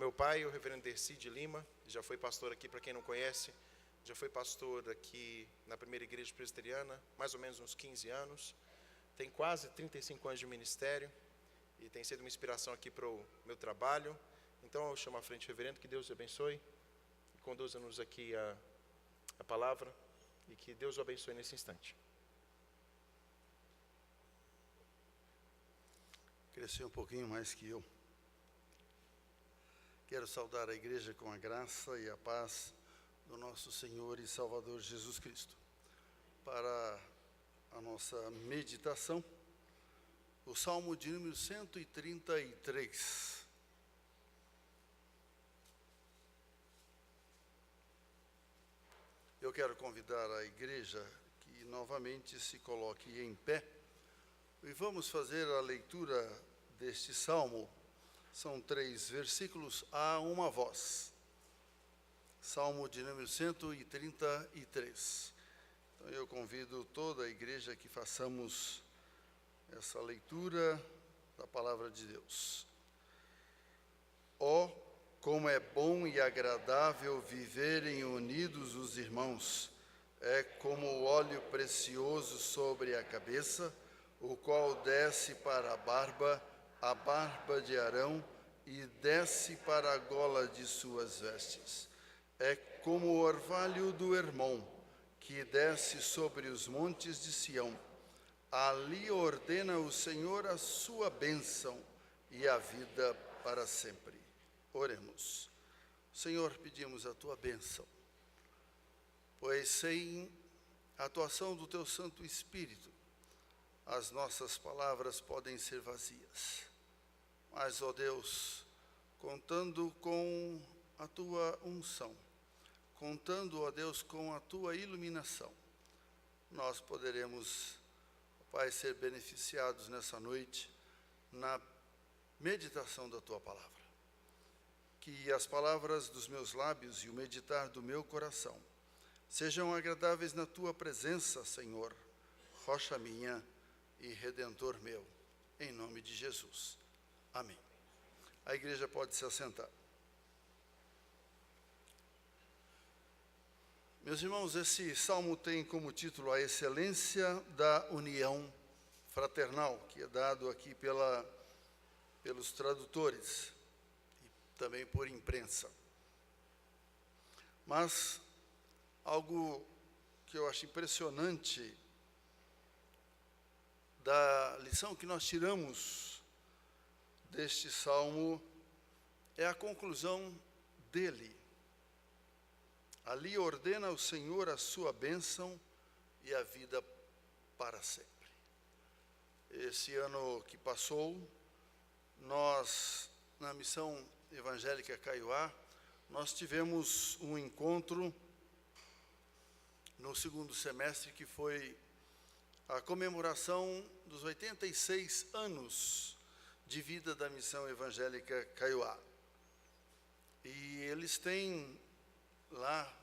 meu pai, o reverendo Dercy de Lima, já foi pastor aqui, para quem não conhece, já foi pastor aqui na primeira igreja presbiteriana, mais ou menos uns 15 anos, tem quase 35 anos de ministério, e tem sido uma inspiração aqui para o meu trabalho. Então eu chamo à frente o reverendo, que Deus o abençoe, e conduza-nos aqui a palavra, e que Deus o abençoe nesse instante. Cresceu um pouquinho mais que eu. Quero saudar a igreja com a graça e a paz do nosso Senhor e Salvador Jesus Cristo. Para a nossa meditação, o Salmo de número 133. Eu quero convidar a igreja que novamente se coloque em pé e vamos fazer a leitura deste Salmo. São 3 versículos a uma voz. Salmo de número 133. Então eu convido toda a igreja que façamos essa leitura da palavra de Deus. Ó, como é bom e agradável viverem unidos os irmãos, é como o óleo precioso sobre a cabeça, o qual desce para a barba de Arão, e desce para a gola de suas vestes. É como o orvalho do Hermon, que desce sobre os montes de Sião. Ali ordena o Senhor a sua bênção e a vida para sempre. Oremos. Senhor, pedimos a tua bênção, pois sem a atuação do teu Santo Espírito, as nossas palavras podem ser vazias. Mas, ó Deus, contando com a tua unção, contando, ó Deus, com a tua iluminação, nós poderemos, ó Pai, ser beneficiados nessa noite na meditação da tua palavra. Que as palavras dos meus lábios e o meditar do meu coração sejam agradáveis na tua presença, Senhor, rocha minha e redentor meu, em nome de Jesus. Amém. A igreja pode se assentar. Meus irmãos, esse salmo tem como título a excelência da união fraternal, que é dado aqui pelos tradutores e também por imprensa. Mas algo que eu acho impressionante da lição que nós tiramos deste salmo é a conclusão dele. Ali ordena o Senhor a sua bênção e a vida para sempre. Esse ano que passou, nós, na Missão Evangélica Caiuá, nós tivemos um encontro no segundo semestre, que foi a comemoração dos 86 anos de vida da Missão Evangélica Caiuá. E eles têm lá,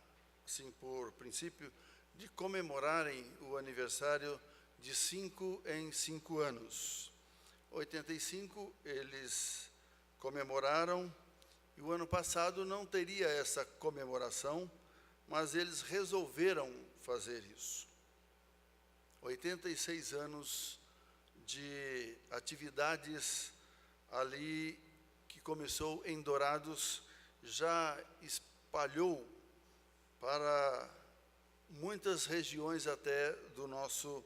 assim, por princípio, de comemorarem o aniversário de 5 em 5 anos. 85 eles comemoraram, e o ano passado não teria essa comemoração, mas eles resolveram fazer isso. 86 anos de atividades ali, que começou em Dourados, já espalhou para muitas regiões até do nosso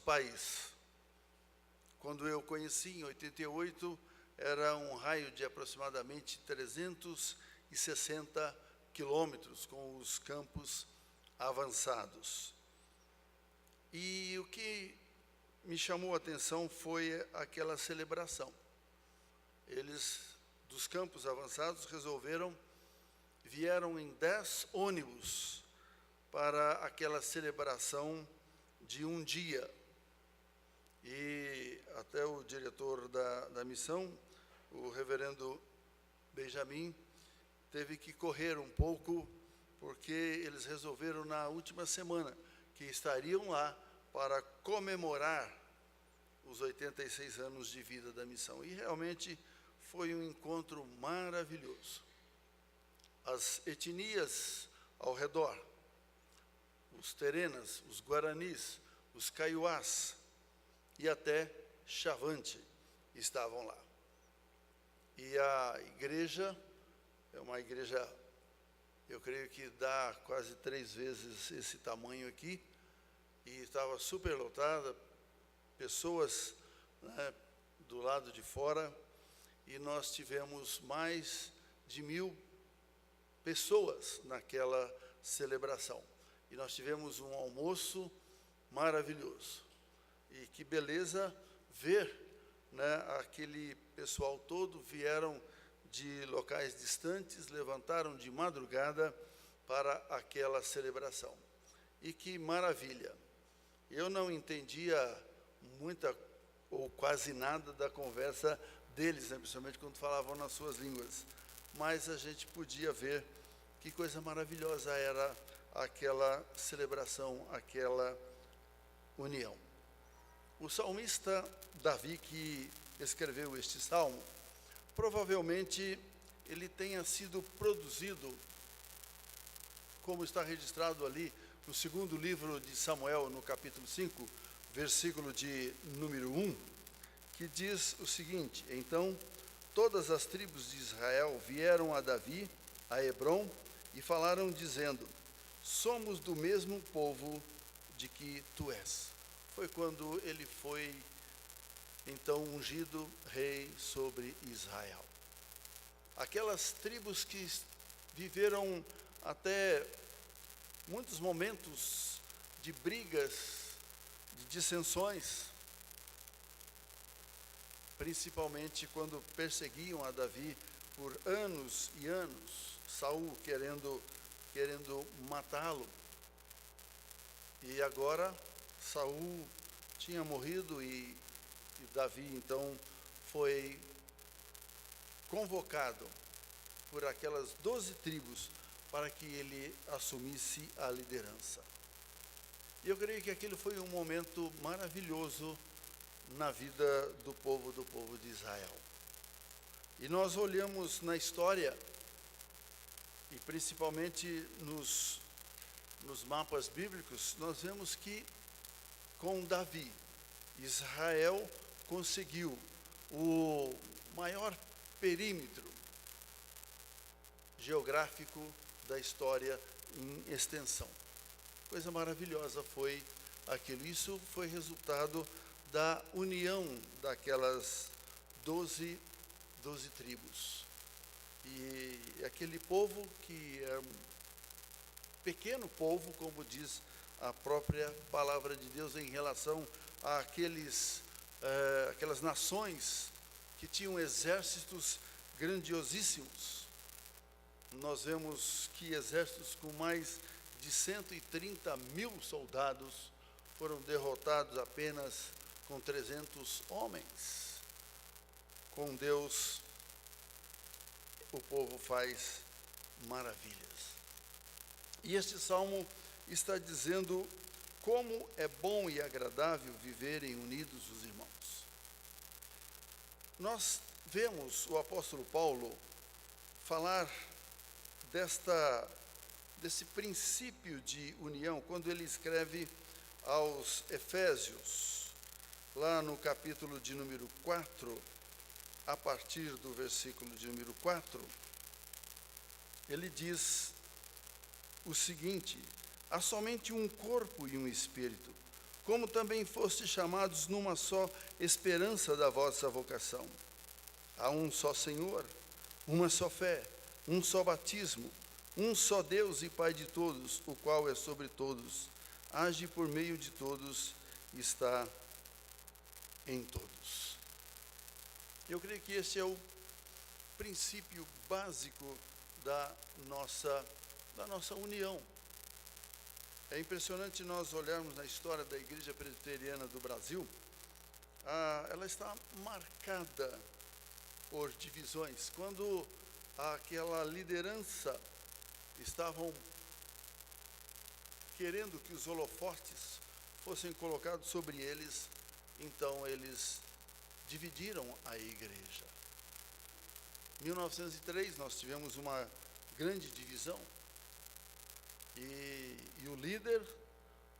país. Quando eu conheci, em 88, era um raio de aproximadamente 360 quilômetros, com os campos avançados. E o que me chamou a atenção foi aquela celebração. Eles, dos campos avançados, vieram em 10 ônibus para aquela celebração de um dia. E até o diretor da missão, o reverendo Benjamin, teve que correr um pouco, porque eles resolveram na última semana que estariam lá para comemorar os 86 anos de vida da missão. E realmente foi um encontro maravilhoso maravilhoso. As etnias ao redor, os terenas, os guaranis, os caiuás e até Chavante estavam lá. E a igreja é uma igreja, eu creio que dá quase 3 vezes esse tamanho aqui, e estava superlotada, pessoas, né, do lado de fora, e nós tivemos mais de 1.000 pessoas naquela celebração. E nós tivemos um almoço maravilhoso. E que beleza ver, né, aquele pessoal todo, vieram de locais distantes, levantaram de madrugada para aquela celebração. E que maravilha! Eu não entendia muita ou quase nada da conversa deles, né, principalmente quando falavam nas suas línguas. Mas a gente podia ver que coisa maravilhosa era aquela celebração, aquela união. O salmista Davi, que escreveu este salmo, provavelmente ele tenha sido produzido, como está registrado ali no segundo livro de Samuel, no capítulo 5, versículo de número 1, que diz o seguinte: então todas as tribos de Israel vieram a Davi, a Hebrom, e falaram dizendo: somos do mesmo povo de que tu és. Foi quando ele foi, então, ungido rei sobre Israel. Aquelas tribos que viveram até muitos momentos de brigas, de dissensões, principalmente quando perseguiam a Davi por anos e anos, Saul querendo matá-lo. E agora Saul tinha morrido e Davi então foi convocado por aquelas 12 tribos para que ele assumisse a liderança. E eu creio que aquele foi um momento maravilhoso na vida do povo de Israel. E nós olhamos na história, e principalmente nos mapas bíblicos, nós vemos que com Davi, Israel conseguiu o maior perímetro geográfico da história em extensão. Coisa maravilhosa foi aquilo. Isso foi resultado da união daquelas 12 tribos. E aquele povo que é um pequeno povo, como diz a própria palavra de Deus em relação àquelas nações que tinham exércitos grandiosíssimos. Nós vemos que exércitos com mais de 130.000 soldados foram derrotados apenas com 300 homens. Com Deus, o povo faz maravilhas. E este salmo está dizendo como é bom e agradável viverem unidos os irmãos. Nós vemos o apóstolo Paulo falar desse princípio de união, quando ele escreve aos Efésios, lá no capítulo de número 4, a partir do versículo de número 4, ele diz o seguinte: há somente um corpo e um espírito, como também fostes chamados numa só esperança da vossa vocação. Há um só Senhor, uma só fé, um só batismo, um só Deus e Pai de todos, o qual é sobre todos, age por meio de todos e está em todos. Eu creio que esse é o princípio básico da nossa união. É impressionante nós olharmos na história da Igreja Presbiteriana do Brasil. Ela está marcada por divisões. Quando aquela liderança estavam querendo que os holofotes fossem colocados sobre eles, então eles dividiram a igreja. Em 1903 nós tivemos uma grande divisão e o líder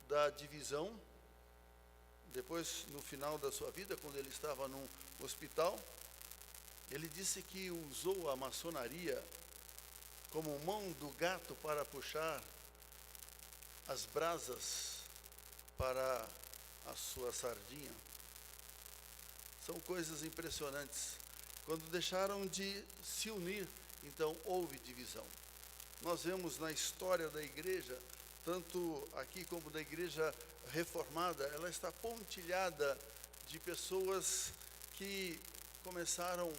da divisão, depois no final da sua vida, quando ele estava num hospital, ele disse que usou a maçonaria como mão do gato para puxar as brasas para a sua sardinha. São coisas impressionantes. Quando deixaram de se unir, então houve divisão. Nós vemos na história da igreja, tanto aqui como da igreja reformada, ela está pontilhada de pessoas que começaram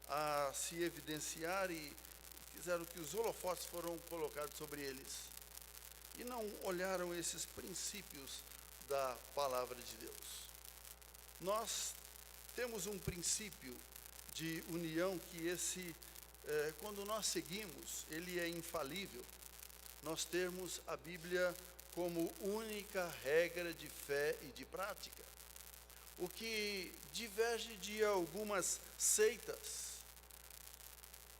a se evidenciar e fizeram que os holofotes foram colocados sobre eles. E não olharam esses princípios da palavra de Deus. Nós temos um princípio de união que quando nós seguimos, ele é infalível. Nós temos a Bíblia como única regra de fé e de prática. O que diverge de algumas seitas,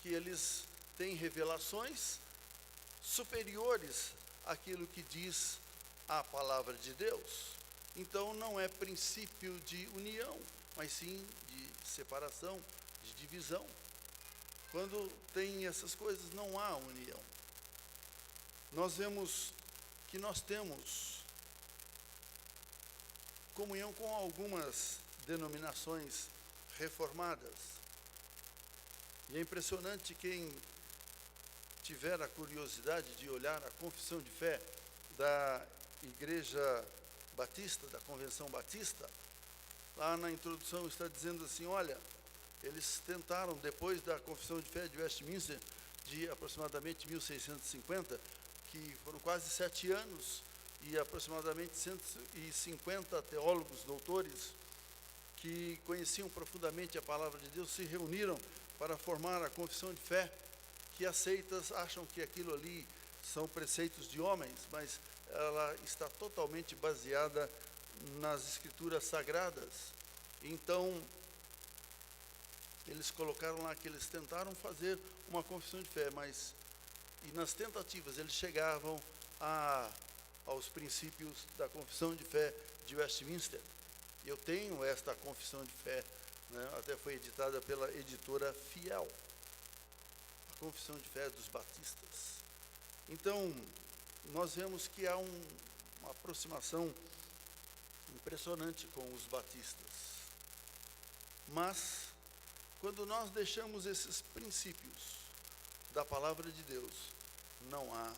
que eles têm revelações superiores àquilo que diz a palavra de Deus. Então não é princípio de união, mas sim de separação, de divisão. Quando tem essas coisas, não há união. Nós vemos que nós temos comunhão com algumas denominações reformadas. E é impressionante quem tiver a curiosidade de olhar a confissão de fé da Igreja Batista, da Convenção Batista, lá na introdução está dizendo assim, olha, eles tentaram, depois da Confissão de Fé de Westminster, de aproximadamente 1650, que foram quase 7 anos, e aproximadamente 150 teólogos, doutores, que conheciam profundamente a palavra de Deus, se reuniram para formar a confissão de fé, que as seitas acham que aquilo ali são preceitos de homens, mas ela está totalmente baseada nas escrituras sagradas. Então, eles colocaram lá que eles tentaram fazer uma confissão de fé, e nas tentativas eles chegavam aos princípios da confissão de fé de Westminster. Eu tenho esta confissão de fé, né, até foi editada pela editora Fiel, a confissão de fé dos batistas. Então, nós vemos que há uma aproximação impressionante com os batistas. Mas, quando nós deixamos esses princípios da palavra de Deus, não há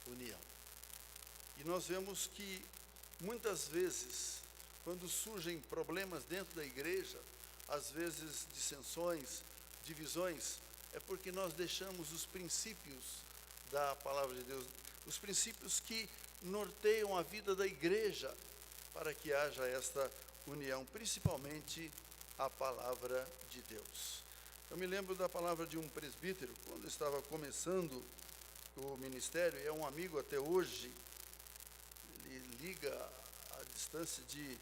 união. E nós vemos que, muitas vezes, quando surgem problemas dentro da igreja, às vezes dissensões, divisões, é porque nós deixamos os princípios da palavra de Deus, os princípios que norteiam a vida da igreja, para que haja esta união, principalmente a palavra de Deus. Eu me lembro da palavra de um presbítero, quando estava começando o ministério, é um amigo até hoje, ele liga a distância de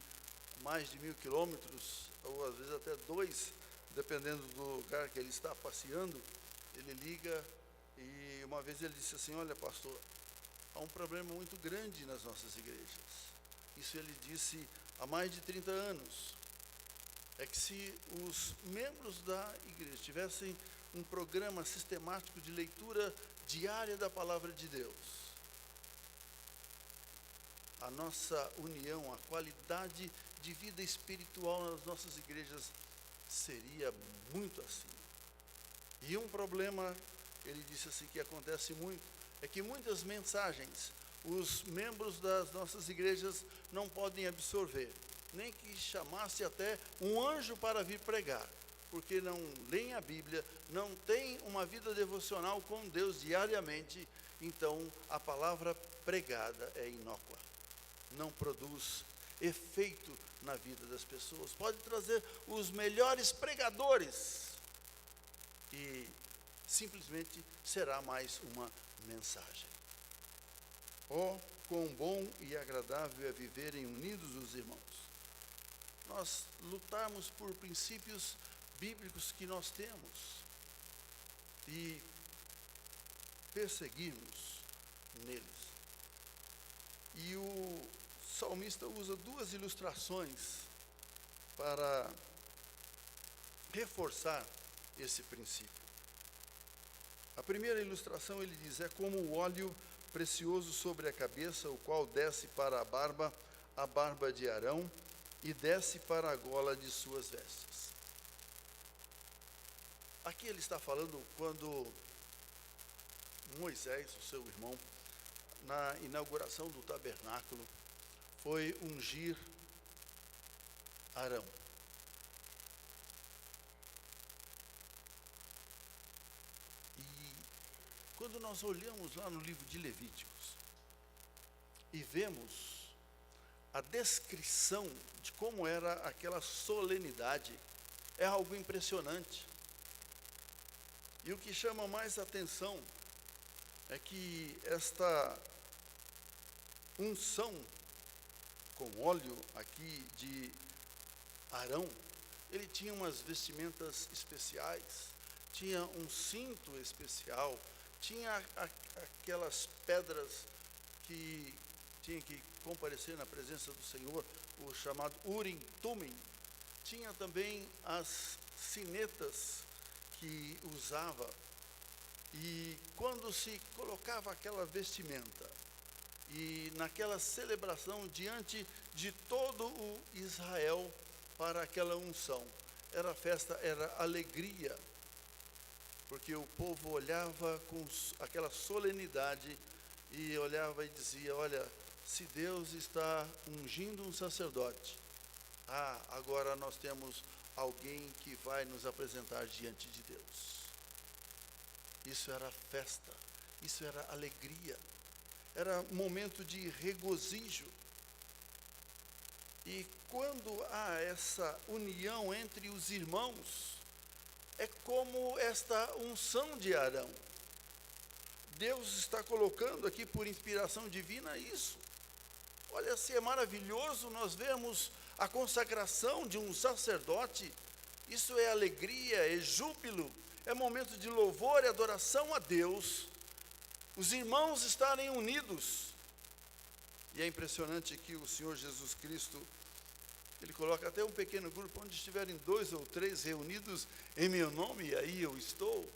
mais de 1000 quilômetros, ou às vezes até 2, dependendo do lugar que ele está passeando, ele liga e uma vez ele disse assim, olha pastor, há um problema muito grande nas nossas igrejas. Isso ele disse há mais de 30 anos. É que se os membros da igreja tivessem um programa sistemático de leitura diária da palavra de Deus, a nossa união, a qualidade de vida espiritual nas nossas igrejas seria muito acima. E um problema, ele disse assim, que acontece muito, é que muitas mensagens os membros das nossas igrejas não podem absorver, nem que chamasse até um anjo para vir pregar, porque não leem a Bíblia, não têm uma vida devocional com Deus diariamente, então a palavra pregada é inócua, não produz efeito na vida das pessoas. Pode trazer os melhores pregadores e simplesmente será mais uma mensagem. Oh, quão bom e agradável é viverem unidos os irmãos. Nós lutarmos por princípios bíblicos que nós temos. e perseguirmos neles. E o salmista usa duas ilustrações para reforçar esse princípio. A primeira ilustração, ele diz, é como o óleo precioso sobre a cabeça, o qual desce para a barba de Arão, e desce para a gola de suas vestes. Aqui ele está falando quando Moisés, o seu irmão, na inauguração do tabernáculo, foi ungir Arão. E quando nós olhamos lá no livro de Levíticos e vemos a descrição de como era aquela solenidade, é algo impressionante. E o que chama mais atenção é que esta unção com óleo aqui de Arão, ele tinha umas vestimentas especiais, tinha um cinto especial, tinha aquelas pedras que tinha que comparecer na presença do Senhor, o chamado Urim, Tumim. Tinha também as sinetas que usava. E quando se colocava aquela vestimenta, e naquela celebração diante de todo o Israel para aquela unção, era festa, era alegria, porque o povo olhava com aquela solenidade e olhava e dizia, olha, se Deus está ungindo um sacerdote, agora nós temos alguém que vai nos apresentar diante de Deus. Isso era festa, isso era alegria, era momento de regozijo. E quando há essa união entre os irmãos, é como esta unção de Arão. Deus está colocando aqui por inspiração divina isso. Olha, se é maravilhoso nós vemos a consagração de um sacerdote, isso é alegria, é júbilo, é momento de louvor e adoração a Deus, os irmãos estarem unidos. E é impressionante que o Senhor Jesus Cristo, ele coloca até um pequeno grupo, onde estiverem 2 ou 3 reunidos em meu nome, e aí eu estou.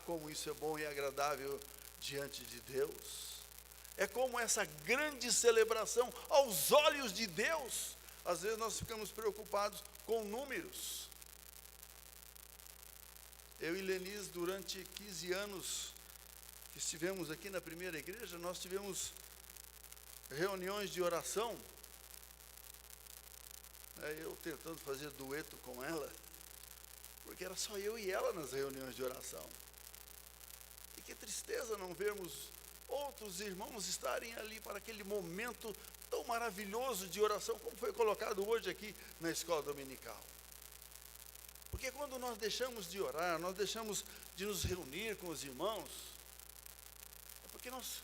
Como isso é bom e agradável diante de Deus. É como essa grande celebração aos olhos de Deus. Às vezes nós ficamos preocupados com números. Eu e Lenise, durante 15 anos que estivemos aqui na primeira igreja, nós tivemos reuniões de oração. Eu tentando fazer dueto com ela, porque era só eu e ela nas reuniões de oração. E que tristeza não vermos outros irmãos estarem ali para aquele momento tão maravilhoso de oração, como foi colocado hoje aqui na escola dominical. Porque quando nós deixamos de orar, nós deixamos de nos reunir com os irmãos, é porque nós,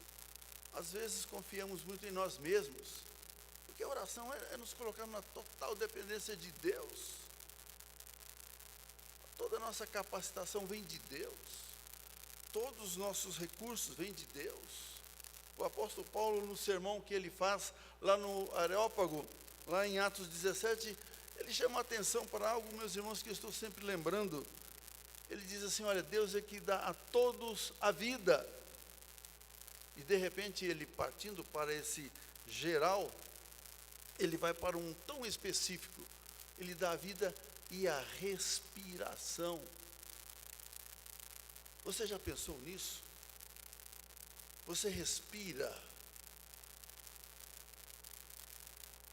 às vezes, confiamos muito em nós mesmos. Porque a oração é nos colocar na total dependência de Deus. Toda a nossa capacitação vem de Deus. Todos os nossos recursos vêm de Deus. O apóstolo Paulo, no sermão que ele faz lá no Areópago, lá em Atos 17, ele chama a atenção para algo, meus irmãos, que eu estou sempre lembrando. Ele diz assim, olha, Deus é que dá a todos a vida. E de repente ele, partindo para esse geral, ele vai para um tão específico. Ele dá a vida e a respiração. Você já pensou nisso? Você respira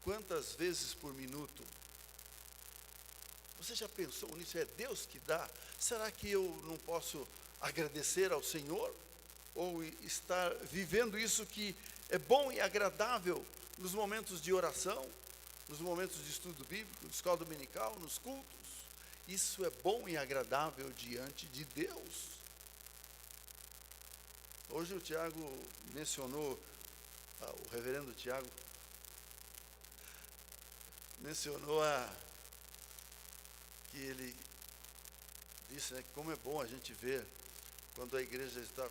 quantas vezes por minuto? Você já pensou nisso? É Deus que dá? Será que eu não posso agradecer ao Senhor? Ou estar vivendo isso que é bom e agradável nos momentos de oração, nos momentos de estudo bíblico, de escola dominical, nos cultos? Isso é bom e agradável diante de Deus. Hoje o Tiago mencionou, o reverendo Tiago, mencionou que ele disse, né, como é bom a gente ver quando a igreja estão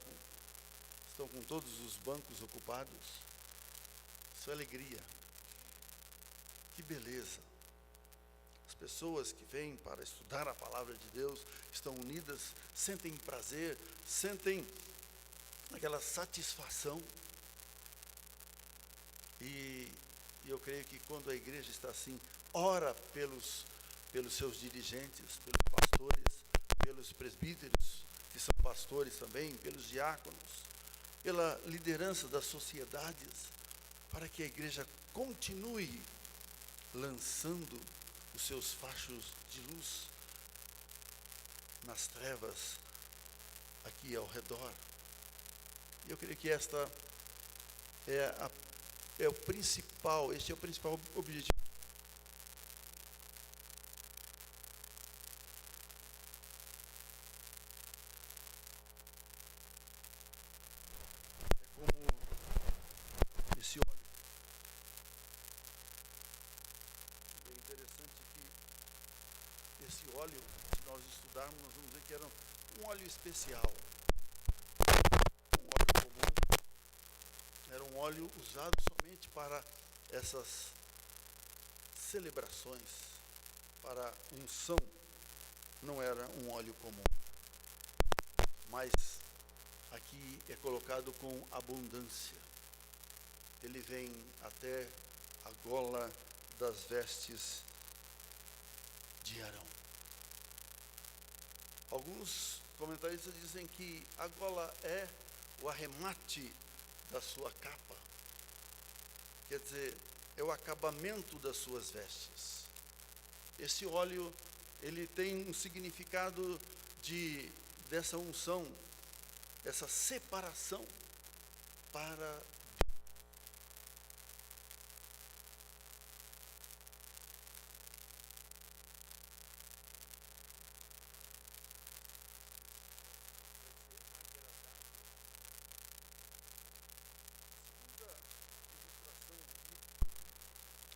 com todos os bancos ocupados. Isso é alegria. Que beleza. As pessoas que vêm para estudar a palavra de Deus estão unidas, sentem prazer, sentem aquela satisfação. E eu creio que quando a igreja está assim, ora pelos seus dirigentes, pelos pastores, pelos presbíteros, que são pastores também, pelos diáconos, pela liderança das sociedades, para que a igreja continue lançando os seus fachos de luz nas trevas aqui ao redor. E eu creio que este é o principal objetivo. É como esse óleo. É interessante que esse óleo, se nós estudarmos, nós vamos ver que era um óleo especial. Um óleo comum. Era um óleo usado somente para essas celebrações, para unção. Não era um óleo comum. Mas aqui é colocado com abundância. Ele vem até a gola das vestes de Arão. Alguns comentaristas dizem que a gola é o arremate da sua capa. Quer dizer, é o acabamento das suas vestes. Esse óleo, ele tem um significado dessa unção, essa separação para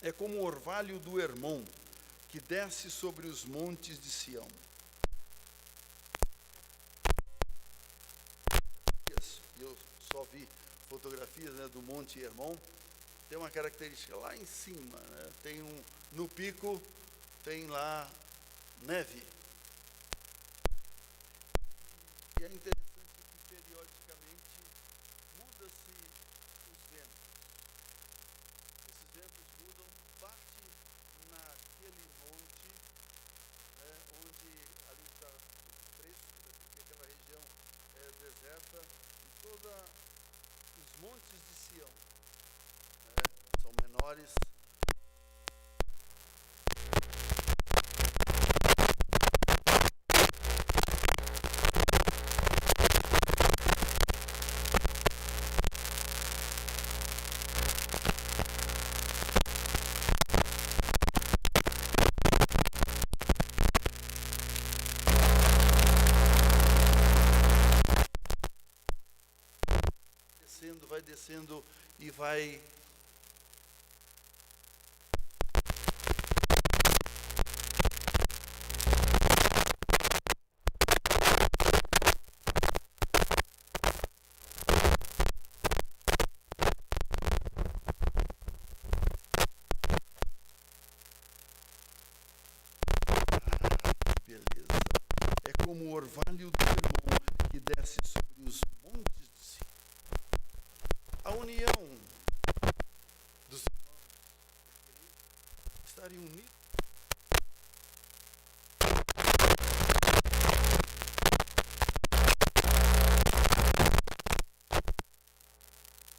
é como o orvalho do Hermon, que desce sobre os montes de Sião. Eu só vi fotografias, né, do Monte Hermon. Tem uma característica lá em cima, né? No pico tem lá neve. E é interessante que periodicamente muda-se os ventos. Esses ventos mudam, bate naquele monte, né, onde ali está fresco, porque aquela região é deserta, e todos os montes de Sião, né, são menores. Vai descendo e vai beleza. É como o orvalho do Hermon que desce sobre os montes de Sião. A união dos irmãos estarem unidos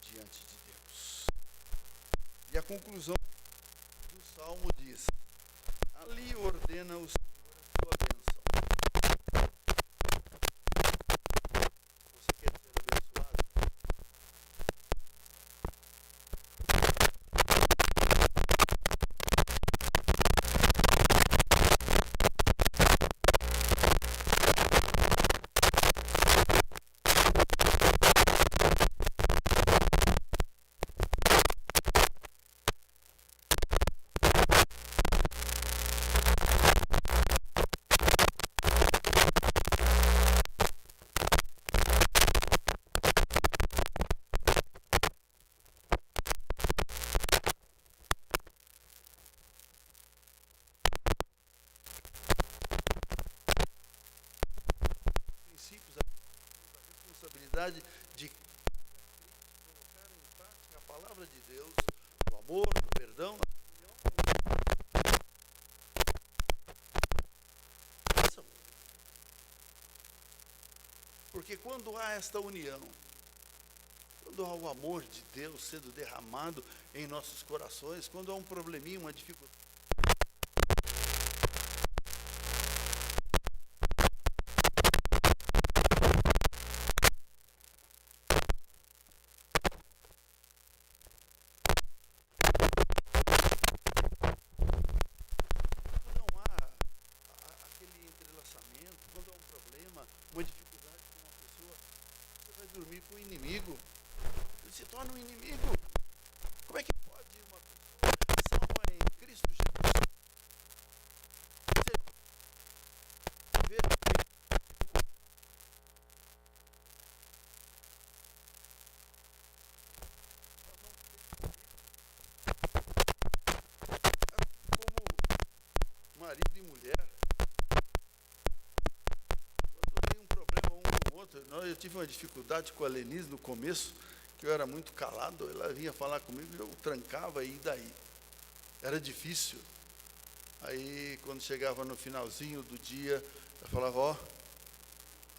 diante de Deus. E a conclusão do Salmo diz: ali ordena o Senhor a sua bênção. Você quer ser abençoado? capacidade de colocar em prática a palavra de Deus, no amor, no perdão, na comunhão. Porque quando há esta união, quando há o amor de Deus sendo derramado em nossos corações, quando há um probleminha, uma dificuldade, quando não há aquele entrelaçamento, quando há um problema, uma dificuldade com uma pessoa, você vai dormir com o inimigo. Ele se torna um inimigo. Como é que pode uma pessoa salva em Cristo Jesus viver como marido e mulher? Quando tem um problema um com o outro, eu tive uma dificuldade com a Lenise no começo, que eu era muito calado, ela vinha falar comigo, eu trancava e daí? Era difícil. Aí, quando chegava no finalzinho do dia, eu falava, ó, a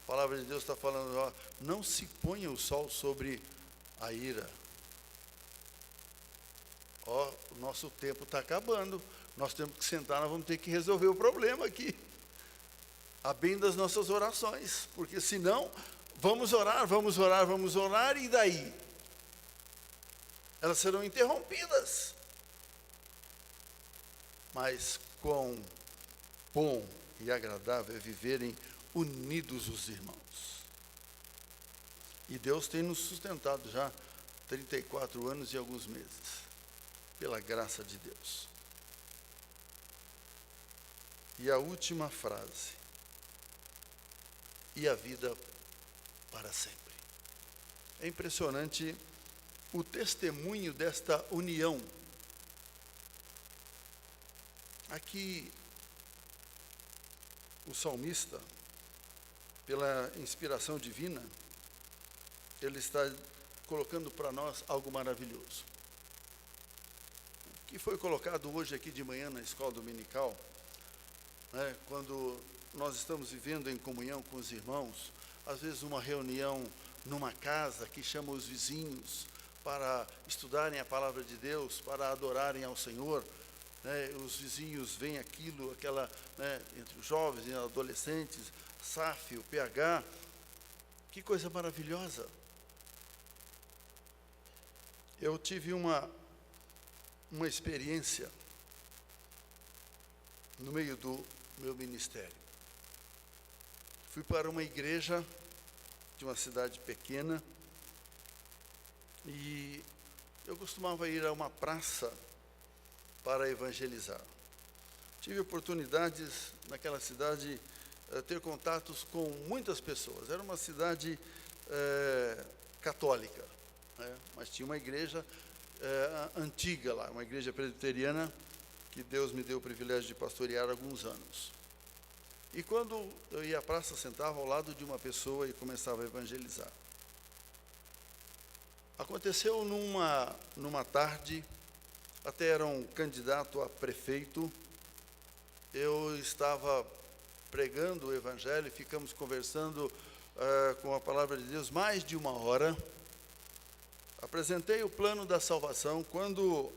palavra de Deus está falando, ó, não se ponha o sol sobre a ira. Ó, o nosso tempo está acabando, nós temos que sentar, nós vamos ter que resolver o problema aqui. A bem das nossas orações, porque senão, vamos orar, e daí? Elas serão interrompidas. Mas quão bom e agradável é viverem unidos os irmãos. E Deus tem nos sustentado já 34 anos e alguns meses, pela graça de Deus. E a última frase: e a vida para sempre. É impressionante o testemunho desta união. Aqui, o salmista, pela inspiração divina, ele está colocando para nós algo maravilhoso. Que foi colocado hoje aqui de manhã na escola dominical, né, quando nós estamos vivendo em comunhão com os irmãos, às vezes uma reunião numa casa que chama os vizinhos para estudarem a palavra de Deus, para adorarem ao Senhor, né, os vizinhos veem aquela, né, entre os jovens e adolescentes, SAF, o PH, que coisa maravilhosa. Eu tive uma experiência no meio do meu ministério. Fui para uma igreja de uma cidade pequena e eu costumava ir a uma praça para evangelizar. Tive oportunidades naquela cidade ter contatos com muitas pessoas. Era uma cidade católica, né? Mas tinha uma igreja antiga lá, uma igreja presbiteriana que Deus me deu o privilégio de pastorear há alguns anos. E quando eu ia à praça, sentava ao lado de uma pessoa e começava a evangelizar. Aconteceu numa tarde, até era um candidato a prefeito, eu estava pregando o evangelho, ficamos conversando com a palavra de Deus mais de uma hora. Apresentei o plano da salvação. Quando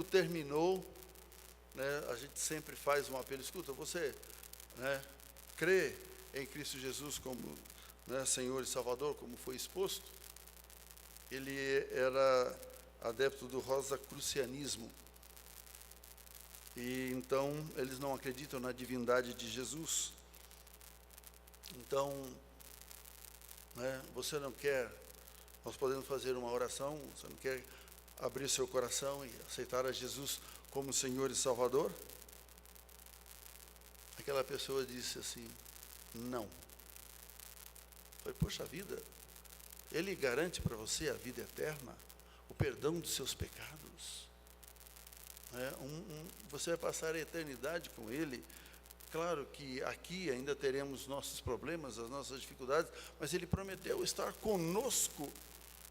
terminou, né, a gente sempre faz um apelo: escuta, você, né, crê em Cristo Jesus como, né, Senhor e Salvador, como foi exposto? Ele era adepto do rosacrucianismo. E então eles não acreditam na divindade de Jesus. Então, né, você não quer, nós podemos fazer uma oração, você não quer abrir seu coração e aceitar a Jesus como Senhor e Salvador? Aquela pessoa disse assim: não. Eu falei: poxa vida, Ele garante para você a vida eterna, o perdão dos seus pecados. Você vai passar a eternidade com Ele, Claro que aqui ainda teremos nossos problemas, as nossas dificuldades, mas Ele prometeu estar conosco,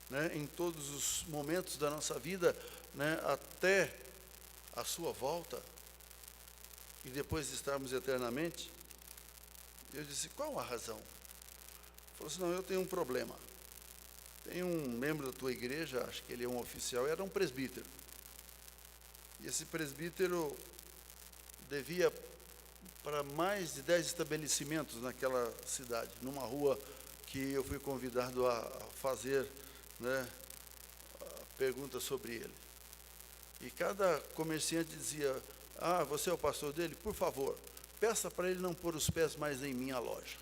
né, em todos os momentos da nossa vida, né, até a sua volta, e depois de estarmos eternamente. Eu disse, qual a razão? Ele falou assim, não, eu tenho um problema. Tem um membro da tua igreja, acho que ele é um oficial, era um presbítero. E esse presbítero devia para mais de 10 estabelecimentos naquela cidade, numa rua que eu fui convidado a fazer, né, perguntas sobre ele. E cada comerciante dizia, você é o pastor dele? Por favor, peça para ele não pôr os pés mais em minha loja.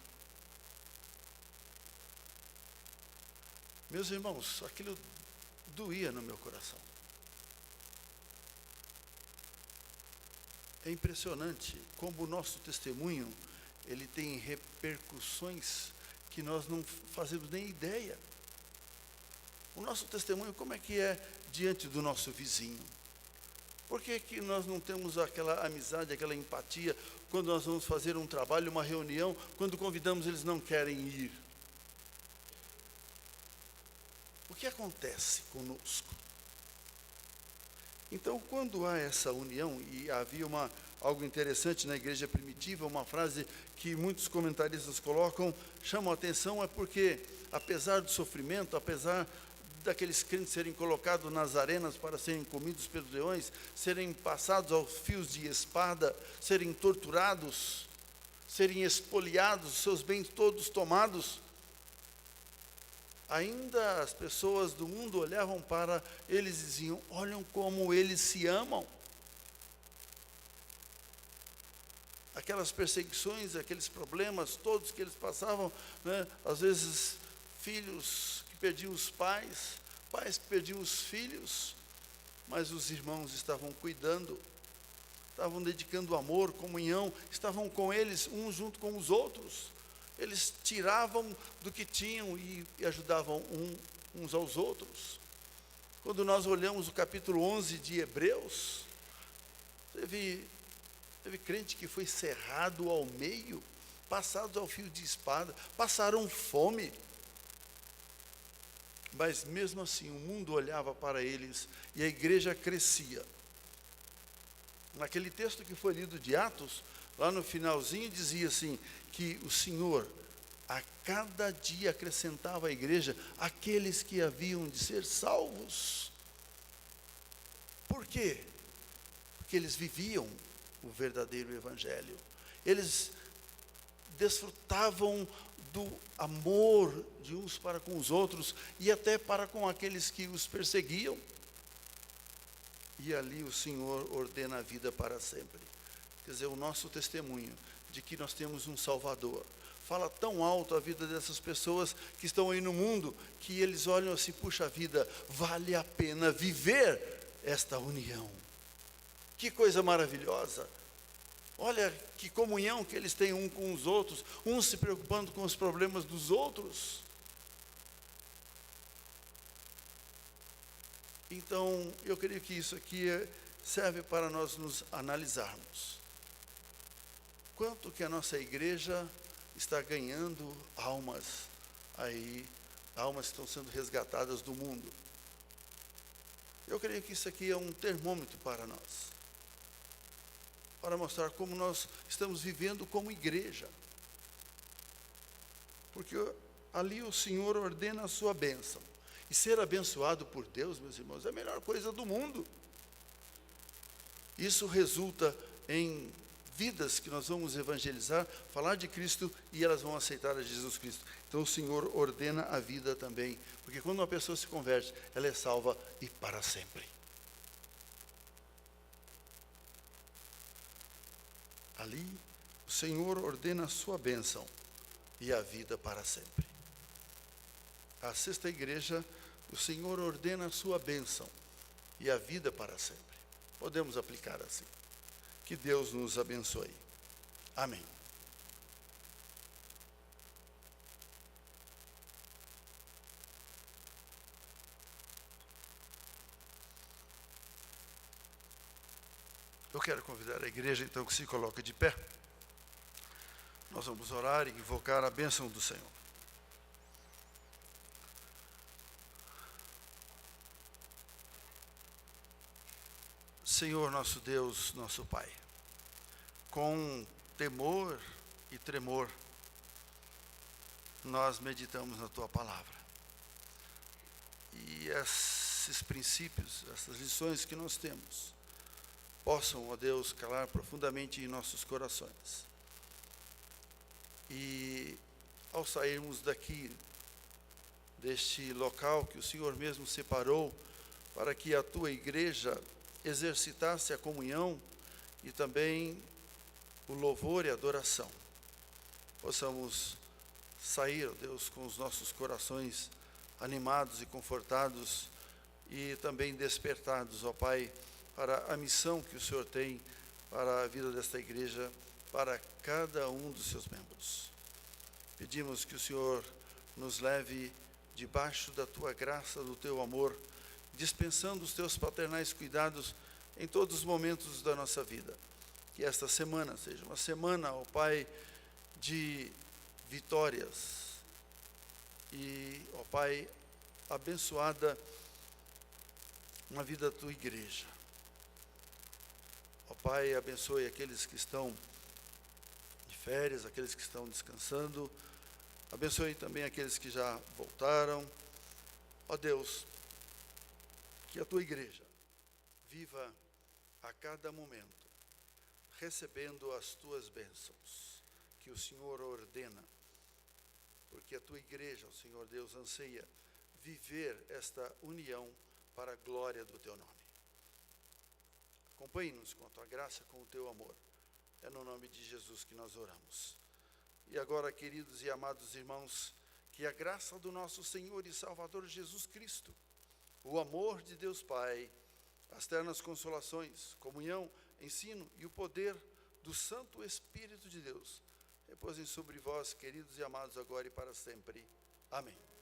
Meus irmãos, aquilo doía no meu coração. É impressionante como o nosso testemunho, ele tem repercussões que nós não fazemos nem ideia. O nosso testemunho, como é que é diante do nosso vizinho? Por que que nós não temos aquela amizade, aquela empatia, quando nós vamos fazer um trabalho, uma reunião, quando convidamos eles não querem ir? O que acontece conosco? Então, quando há essa união, e havia algo interessante na igreja primitiva, uma frase que muitos comentaristas colocam, chamam a atenção, é porque, apesar do sofrimento, apesar daqueles crentes serem colocados nas arenas para serem comidos pelos leões, serem passados aos fios de espada, serem torturados, serem espoliados, seus bens todos tomados, ainda as pessoas do mundo olhavam para eles e diziam, olham como eles se amam. Aquelas perseguições, aqueles problemas todos que eles passavam, né? Às vezes filhos que perdiam os pais, pais que perdiam os filhos, mas os irmãos estavam cuidando, estavam dedicando amor, comunhão, estavam com eles, uns junto com os outros. Eles tiravam do que tinham e ajudavam uns aos outros. Quando nós olhamos o capítulo 11 de Hebreus, teve crente que foi cerrado ao meio, passados ao fio de espada, passaram fome. Mas mesmo assim o mundo olhava para eles e a igreja crescia. Naquele texto que foi lido de Atos, lá no finalzinho dizia assim, que o Senhor a cada dia acrescentava à igreja aqueles que haviam de ser salvos. Por quê? Porque eles viviam o verdadeiro evangelho. Eles desfrutavam do amor de uns para com os outros e até para com aqueles que os perseguiam. E ali o Senhor ordena a vida para sempre. Quer dizer, o nosso testemunho de que nós temos um Salvador fala tão alto a vida dessas pessoas que estão aí no mundo, que eles olham assim, puxa vida, vale a pena viver esta união. Que coisa maravilhosa. Olha que comunhão que eles têm um com os outros, uns se preocupando com os problemas dos outros. Então, eu creio que isso aqui serve para nós nos analisarmos. Quanto que a nossa igreja está ganhando almas aí, almas que estão sendo resgatadas do mundo. Eu creio que isso aqui é um termômetro para nós, para mostrar como nós estamos vivendo como igreja. Porque ali o Senhor ordena a sua bênção. E ser abençoado por Deus, meus irmãos, é a melhor coisa do mundo. Isso resulta em vidas que nós vamos evangelizar, falar de Cristo e elas vão aceitar a Jesus Cristo. Então o Senhor ordena a vida também, porque quando uma pessoa se converte, ela é salva e para sempre. Ali o Senhor ordena a sua bênção e a vida para sempre. A sexta igreja, o Senhor ordena a sua bênção e a vida para sempre. Podemos aplicar assim. Que Deus nos abençoe. Amém. Eu quero convidar a igreja, então, que se coloque de pé. Nós vamos orar e invocar a bênção do Senhor. Senhor nosso Deus, nosso Pai, com temor e tremor, nós meditamos na Tua palavra. E esses princípios, essas lições que nós temos, possam, ó Deus, calar profundamente em nossos corações. E ao sairmos daqui, deste local que o Senhor mesmo separou para que a Tua igreja exercitasse a comunhão e também o louvor e a adoração, possamos sair, ó Deus, com os nossos corações animados e confortados e também despertados, ó Pai, para a missão que o Senhor tem para a vida desta igreja, para cada um dos seus membros. Pedimos que o Senhor nos leve debaixo da Tua graça, do Teu amor, dispensando os Teus paternais cuidados em todos os momentos da nossa vida. Que esta semana seja uma semana, ó Pai, de vitórias e, ó Pai, abençoada na vida da Tua igreja. Ó Pai, abençoe aqueles que estão de férias, aqueles que estão descansando, abençoe também aqueles que já voltaram. Ó Deus, que a Tua igreja viva a cada momento, recebendo as Tuas bênçãos, que o Senhor ordena, porque a Tua igreja, o Senhor Deus, anseia viver esta união para a glória do Teu nome. Acompanhe-nos com a Tua graça, com o Teu amor. É no nome de Jesus que nós oramos. E agora, queridos e amados irmãos, que a graça do nosso Senhor e Salvador Jesus Cristo, o amor de Deus Pai, as ternas consolações, comunhão, ensino e o poder do Santo Espírito de Deus repousem sobre vós, queridos e amados, agora e para sempre. Amém.